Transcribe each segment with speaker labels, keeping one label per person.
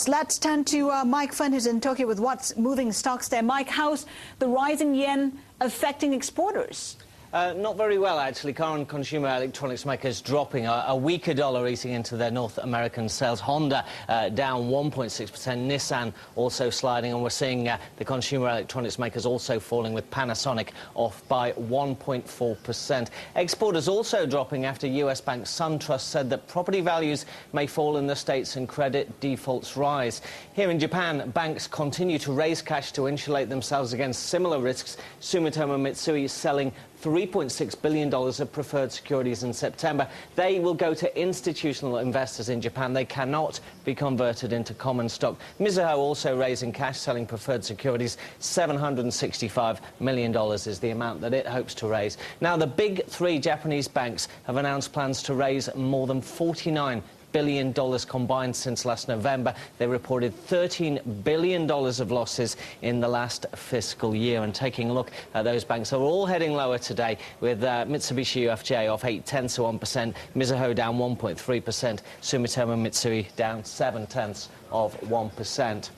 Speaker 1: Let's turn to Mike Finn, who's in Tokyo with what's moving stocks there. Mike, how's the rising yen affecting exporters?
Speaker 2: Not very well, actually. Car and consumer electronics makers dropping. A weaker dollar eating into their North American sales. Honda down 1.6%. Nissan also sliding. And we're seeing the consumer electronics makers also falling, with Panasonic off by 1.4%. Exporters also dropping after US bank SunTrust said that property values may fall in the States and credit defaults rise. Here in Japan, banks continue to raise cash to insulate themselves against similar risks. Sumitomo Mitsui selling $3.6 billion of preferred securities in September. They will go to institutional investors in Japan. They cannot be converted into common stock. Mizuho also raising cash, selling preferred securities. $765 million is the amount that it hopes to raise. Now, the big three Japanese banks have announced plans to raise more than $49 billion combined since last November. They reported $13 billion of losses in the last fiscal year. And taking a look at those banks, they're all heading lower today, with Mitsubishi UFJ off 0.8%, Mizuho down 1.3%, Sumitomo Mitsui down 0.7%.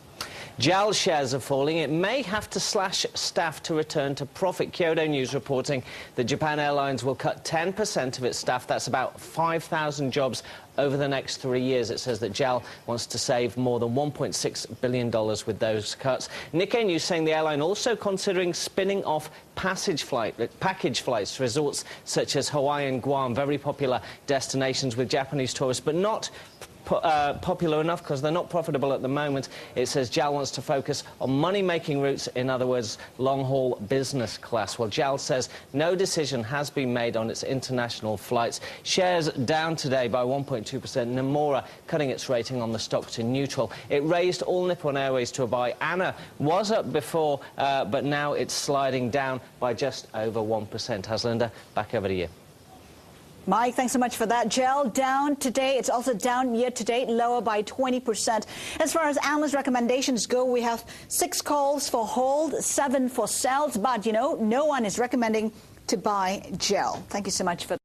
Speaker 2: JAL shares are falling. It may have to slash staff to return to profit. Kyodo News reporting that Japan Airlines will cut 10% of its staff. That's about 5,000 jobs over the next 3 years. It says that JAL wants to save more than $1.6 billion with those cuts. Nikkei News saying the airline also considering spinning off package flights to resorts such as Hawaii and Guam, very popular destinations with Japanese tourists, but not popular enough because they're not profitable at the moment. It says JAL wants to focus on money-making routes, in other words, long-haul business class. Well, JAL says no decision has been made on its international flights. Shares down today by 1.2%. Nomura cutting its rating on the stock to neutral. It raised All Nippon Airways to a buy. ANA was up before, but now it's sliding down by just over 1%. Haslinda, back over to you.
Speaker 1: Mike, thanks so much for that. JAL down today. It's also down year-to-date, lower by 20%. As far as analyst recommendations go, we have 6 calls for hold, 7 for sells. But, you know, no one is recommending to buy JAL. Thank you so much for